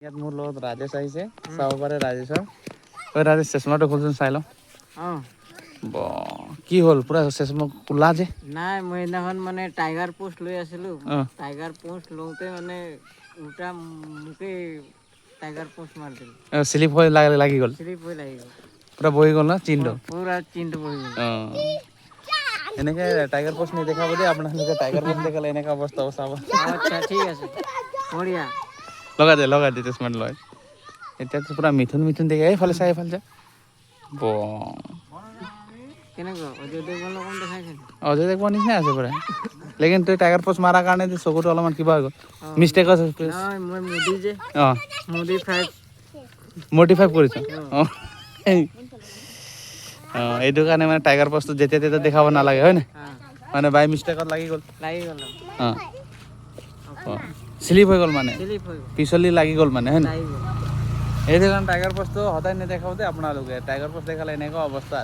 ইয়াত মোৰ লগত ৰাজেশ আহিছে চাব পাৰে ৰাজেশৰ ঐ ৰাজেশ চশমাটো খুলচোন চাই লওঁ কি হ'ল পুৰা চশমা কোলা যে নাই মই সেইদিনাখন মানে টাইগাৰ পোষ্ট লৈ আছিলোঁ টাইগাৰ পোষ্ট লওঁতে মানে উল্টা মোকে টাইগাৰ পোষ্ট মাৰি দিলে স্লিপ হৈ লাগি গ'ল শ্লিপ হৈ লাগি গ'ল পুৰা বহি গ'ল না চিনটো পুৰা চিনটো বহি গ'ল এনেকে টাইগাৰ পোষ্ট নেদেখাব দেই আপোনালোকে টাইগাৰ পোষ্ট দেখালে এনেকা অৱস্থা হ'ব চাব আচ্ছা ঠিক আছে বঢ়িয়া লগাই দে চশমাটো লগাই এতিয়াতো পুৰা মিথুন মিথুন দেখে এইফালে চাই এইফালে চা কেনেকুৱা অজয় দেৱগনৰ অকণ দেখাইছে অজয় দেৱগনৰ নিচিনাই আছে পুৰা লেকিন তই টাইগাৰ পোষ্ট মাৰাৰ কাৰণে চকুটো অলপমান কিবা হৈ গ'ল মিষ্টেক আছে নহয় মই মোদী যে মোদী 5 মডিফাই কৰিছ এইটো কাৰণে মানে টাইগাৰ পোষ্টটো যেতিয়া তেতিয়া দেখাব নালাগে হয় নাই মানে বাই মিষ্টেকত লাগি গ'ল স্লিপ হৈ গ'ল মানে পিছলি লাগি গ'ল মানে হয় নাই এইটো কাৰণে টাইগাৰ পোষ্টটো সদায় নেদেখাব দেই আপোনালোকে টাইগাৰ পোষ্ট দেখালে এনেকুৱা অৱস্থা